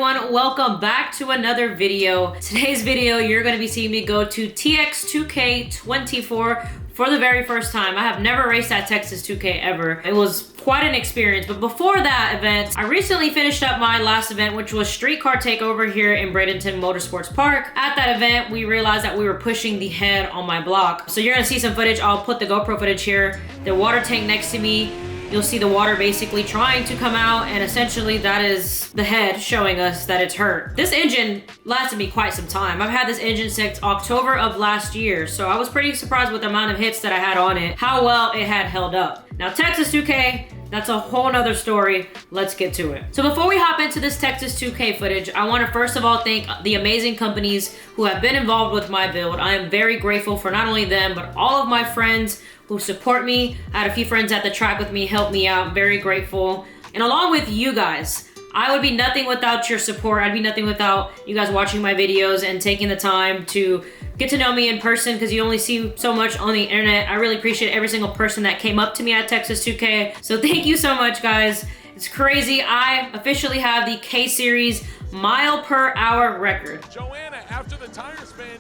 everyone, welcome back to another video. Today's video, you're going to be seeing me go to TX2K 24 for the very first time. I have never raced at Texas 2K ever. It was quite an experience, but before that event, I recently finished up my last event, which was Streetcar Takeover here in Bradenton Motorsports Park. At that event, we realized that we were pushing the head on my block. So you're gonna see some footage. I'll put the GoPro footage here. The water tank next to me. You'll see the water basically trying to come out, and essentially that is the head showing us that it's hurt. This engine lasted me quite some time. I've had this engine since October of last year, so I was pretty surprised with the amount of hits that I had on it, how well it had held up. Now Texas 2K, that's a whole nother story. Let's get to it. So before we hop into this Texas 2K footage, I want to first of all thank the amazing companies who have been involved with my build. I am very grateful for not only them, but all of my friends who support me. I had a few friends at the track with me, help me out, very grateful. And along with you guys, I would be nothing without your support. I'd be nothing without you guys watching my videos and taking the time to get to know me in person, because you only see so much on the internet. I really appreciate every single person that came up to me at Texas 2K. So thank you so much, guys. It's crazy. I officially have the K-Series mile-per-hour record. Joanna, after the tire spin,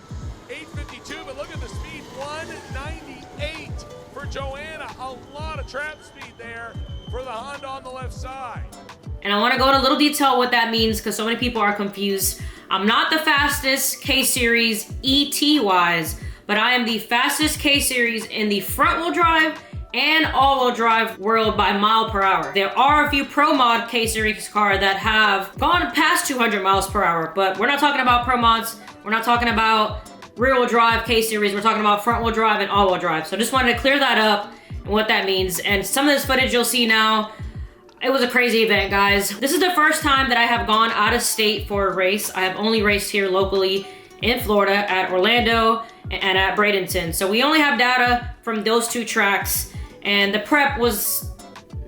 852, but look at the speed, 198 for Joanna. A lot of trap speed there for the Honda on the left side. And I want to go into a little detail what that means, because so many people are confused. I'm not the fastest K-Series ET-wise, but I am the fastest K-Series in the front-wheel drive and all-wheel drive world by mile per hour. There are a few Pro Mod K-Series cars that have gone past 200 miles per hour, but we're not talking about Pro Mods. We're not talking about rear-wheel drive K-Series. We're talking about front-wheel drive and all-wheel drive. So just wanted to clear that up and what that means. And some of this footage you'll see now, it was a crazy event, guys. This is the first time that I have gone out of state for a race. I have only raced here locally in Florida at Orlando and at Bradenton. So we only have data from those two tracks, and the prep was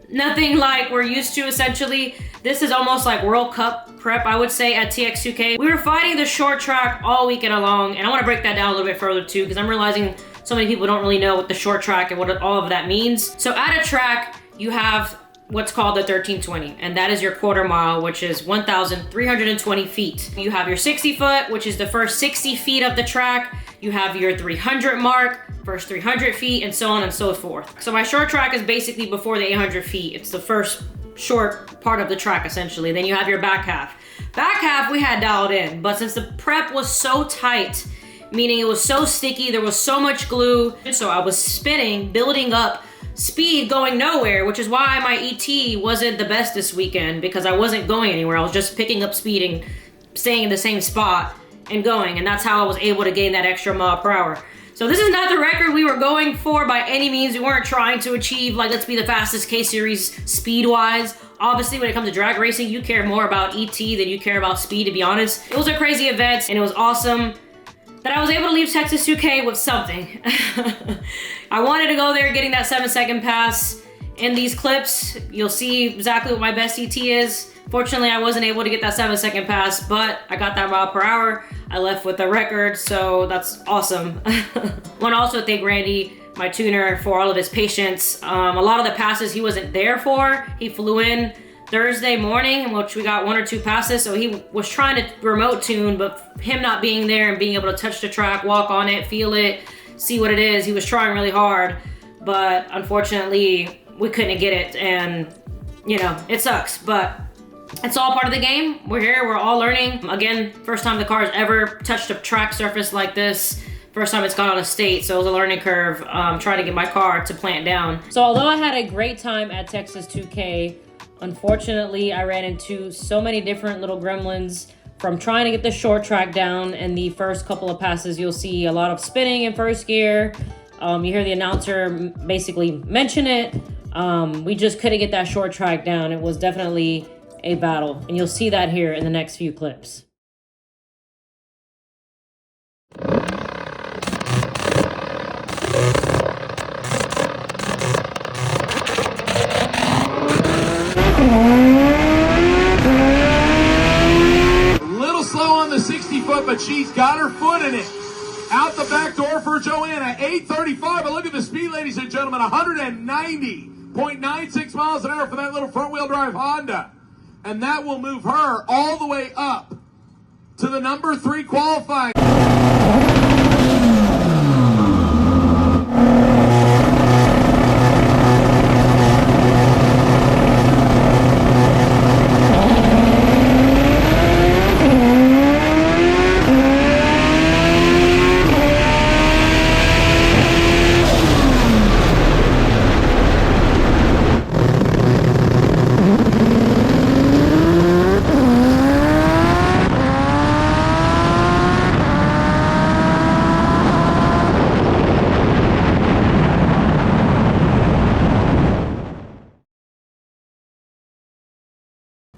nothing like we're used to, essentially. This is almost like World Cup prep, I would say, at TX2K. We were fighting the short track all weekend long, and I want to break that down a little bit further too, because I'm realizing so many people don't really know what the short track and what all of that means. So at a track, you have what's called the 1320, and that is your quarter mile, which is 1,320 feet. You have your 60 foot, which is the first 60 feet of the track. You have your 300 mark, first 300 feet, and so on and so forth. So my short track is basically before the 800 feet. It's the first short part of the track, essentially. Then you have your back half. Back half we had dialed in, but since the prep was so tight, meaning it was so sticky, there was so much glue, so I was spinning, building up speed, going nowhere, which is why my ET wasn't the best this weekend, because I wasn't going anywhere. I was just picking up speed and staying in the same spot and going, and that's how I was able to gain that extra mile per hour. So this is not the record we were going for by any means. We weren't trying to achieve, like, let's be the fastest K-Series speed-wise. Obviously, when it comes to drag racing, you care more about ET than you care about speed, to be honest. It was a crazy event, and it was awesome that I was able to leave Texas 2K with something. I wanted to go there getting that 7-second pass. In these clips, you'll see exactly what my best ET is. Fortunately, I wasn't able to get that 7-second pass, but I got that mile per hour. I left with a record, so that's awesome. I want to also thank Randy, my tuner, for all of his patience. A lot of the passes he wasn't there for. He flew in Thursday morning, in which we got 1 or 2 passes, so he was trying to remote tune, but him not being there and being able to touch the track, walk on it, feel it, see what it is, he was trying really hard, but unfortunately we couldn't get it, and you know, it sucks, but it's all part of the game. We're here, we're all learning. Again, first time the car's ever touched a track surface like this. First time it's gone on a state, so it was a learning curve, trying to get my car to plant down. So although I had a great time at Texas 2K, unfortunately, I ran into so many different little gremlins from trying to get the short track down. And the first couple of passes, you'll see a lot of spinning in first gear. You hear the announcer basically mention it. We just couldn't get that short track down. It was definitely a battle. And you'll see that here in the next few clips. Little slow on the 60 foot, but she's got her foot in it. Out the back door for Joanna, 835, but look at the speed, ladies and gentlemen, 190.96 miles an hour for that little front wheel drive Honda. and that will move her all the way up to the number 3 qualifying.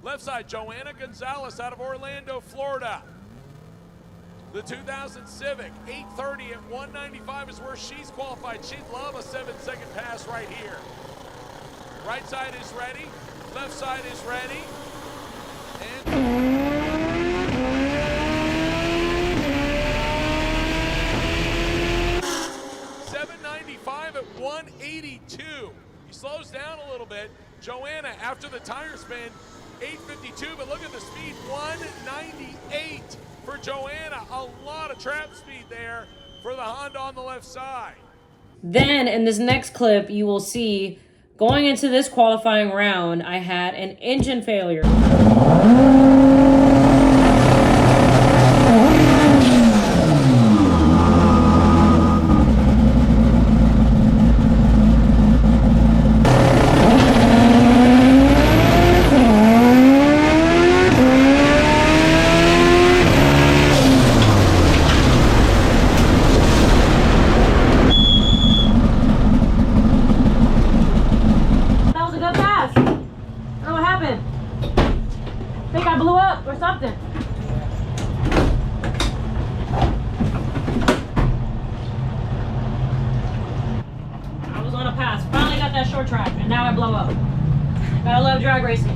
Left side, Joanna Gonzalez out of Orlando, Florida. The 2000 Civic, 830 at 195 is where she's qualified. She'd love a 7-second pass right here. Right side is ready. Left side is ready. And 795 at 182. He slows down a little bit. Joanna, after the tire spin, 852, but look at the speed, 198 for Joanna. A lot of trap speed there for the Honda on the left side. Then in this next clip, you will see going into this qualifying round, I had an engine failure. Something. I was on a pass. Finally got that short track, and now I blow up. Gotta love drag racing.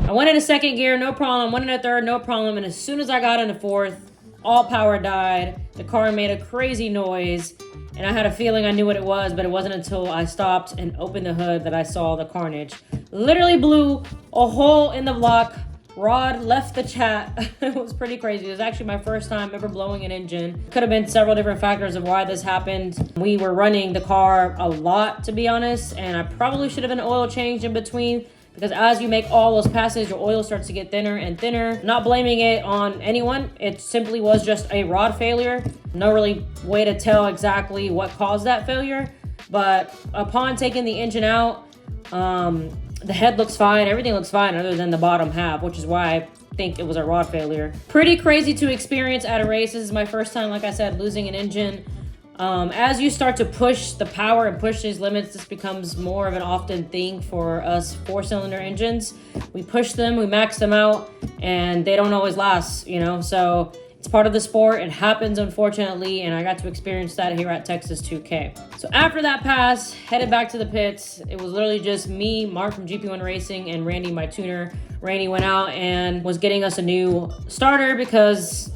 I went into second gear, no problem. Went into third, no problem. And as soon as I got into fourth, all power died. The car made a crazy noise, and I had a feeling I knew what it was, but it wasn't until I stopped and opened the hood that I saw the carnage. Literally blew a hole in the block. Rod left the chat. It was pretty crazy. It was actually my first time ever blowing an engine. Could have been several different factors of why this happened. We were running the car a lot, to be honest, and I probably should have an oil change in between, because as you make all those passes, your oil starts to get thinner and thinner. Not blaming it on anyone. It simply was just a rod failure. No really way to tell exactly what caused that failure. But upon taking the engine out, the head looks fine, everything looks fine other than the bottom half, which is why I think it was a rod failure. Pretty crazy to experience at a race. This is my first time, like I said, losing an engine. As you start to push the power and push these limits, this becomes more of an often thing for us 4-cylinder engines. We push them, we max them out, and they don't always last, you know? So it's part of the sport. It happens, unfortunately, and I got to experience that here at Texas 2K. So after that pass, headed back to the pits. It was literally just me, Mark from GP1 Racing, and Randy, my tuner. Randy went out and was getting us a new starter because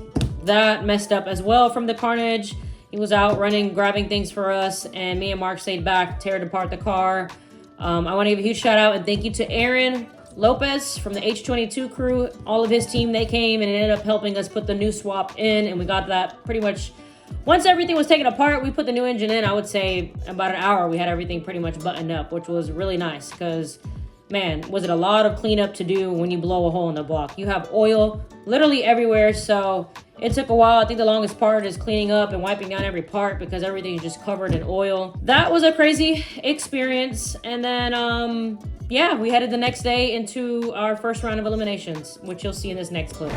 that messed up as well from the carnage. He was out running, grabbing things for us, and me and Mark stayed back, tear apart the car. I want to give a huge shout out and thank you to Aaron Lopez from the H22 crew. All of his team, they came and ended up helping us put the new swap in, and we got that pretty much. Once everything was taken apart, we put the new engine in. I would say about an hour, we had everything pretty much buttoned up, which was really nice because, man, was it a lot of cleanup to do when you blow a hole in the block. You have oil literally everywhere, so it took a while. I think the longest part is cleaning up and wiping down every part because everything is just covered in oil. That was a crazy experience. And then, yeah, we headed the next day into our first round of eliminations, which you'll see in this next clip.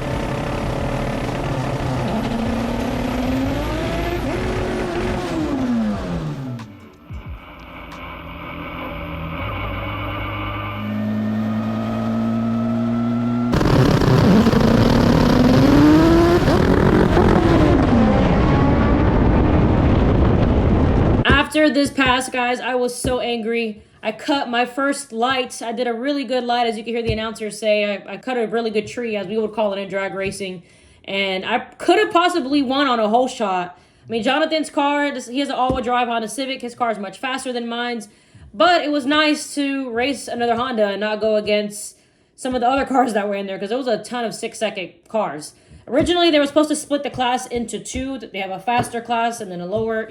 After this pass, guys, I was so angry. I cut my first light. I did a really good light, as you can hear the announcer say. I cut a really good tree, as we would call it in drag racing. And I could have possibly won on a whole shot. I mean, Jonathan's car, he has an all-wheel drive Honda Civic. His car is much faster than mine's. But it was nice to race another Honda and not go against some of the other cars that were in there, because there was a ton of 6-second cars. Originally, they were supposed to split the class into two. They have a faster class and then a lower,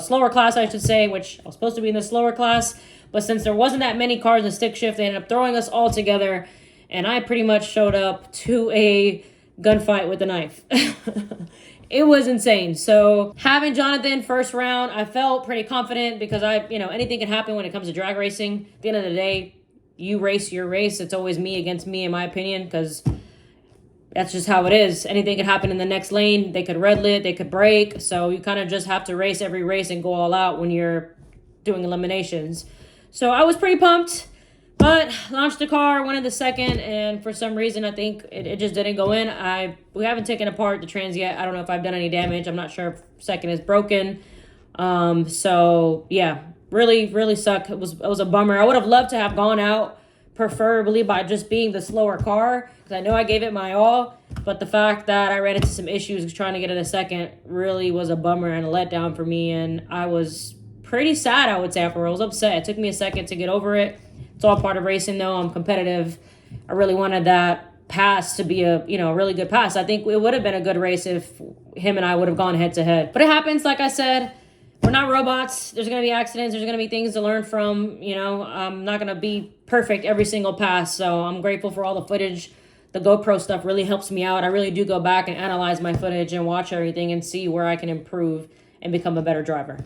slower class, I should say, which I was supposed to be in the slower class. But since there wasn't that many cars in the stick shift, they ended up throwing us all together, and I pretty much showed up to a gunfight with a knife. It was insane. So having Jonathan first round, I felt pretty confident because anything can happen when it comes to drag racing. At the end of the day, you race your race. It's always me against me, in my opinion, because that's just how it is. Anything could happen in the next lane. They could red lit, they could break. So you kind of just have to race every race and go all out when you're doing eliminations. So I was pretty pumped, but launched the car, went in the second, and for some reason, I think it just didn't go in. We haven't taken apart the trans yet. I don't know if I've done any damage. I'm not sure if second is broken. So yeah, really, really sucked. It was a bummer. I would have loved to have gone out, preferably by just being the slower car, because I know I gave it my all, but the fact that I ran into some issues trying to get in a second really was a bummer and a letdown for me, and I was pretty sad, I would say, after I was upset. It took me a second to get over it. It's all part of racing, though. I'm competitive. I really wanted that pass to be a really good pass. I think it would have been a good race if him and I would have gone head to head. But it happens, like I said. We're not robots. There's going to be accidents. There's going to be things to learn from. I'm not going to be perfect every single pass. So I'm grateful for all the footage. The GoPro stuff really helps me out. I really do go back and analyze my footage and watch everything and see where I can improve and become a better driver.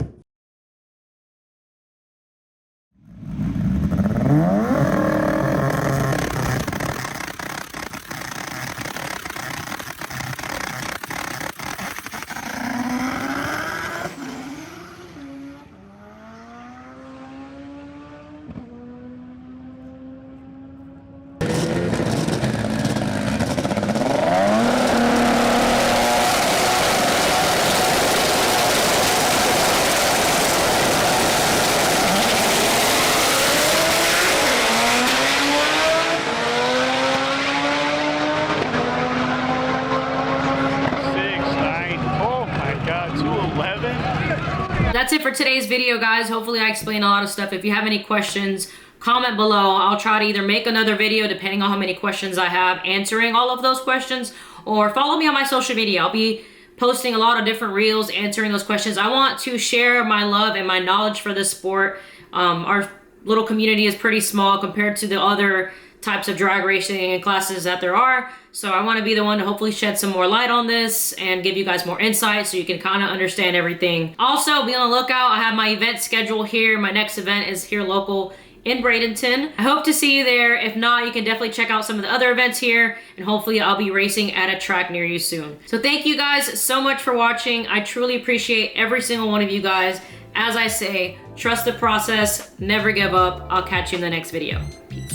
That's it for today's video, guys. Hopefully I explained a lot of stuff. If you have any questions, comment below. I'll try to either make another video, depending on how many questions I have, answering all of those questions, or follow me on my social media. I'll be posting a lot of different reels answering those questions. I want to share my love and my knowledge for this sport. Our little community is pretty small compared to the other types of drag racing and classes that there are. So I want to be the one to hopefully shed some more light on this and give you guys more insight so you can kind of understand everything. Also, be on the lookout. I have my event schedule here. My next event is here local in Bradenton. I hope to see you there. If not, you can definitely check out some of the other events here, and hopefully I'll be racing at a track near you soon. So thank you guys so much for watching. I truly appreciate every single one of you guys. As I say, trust the process, never give up. I'll catch you in the next video. Peace.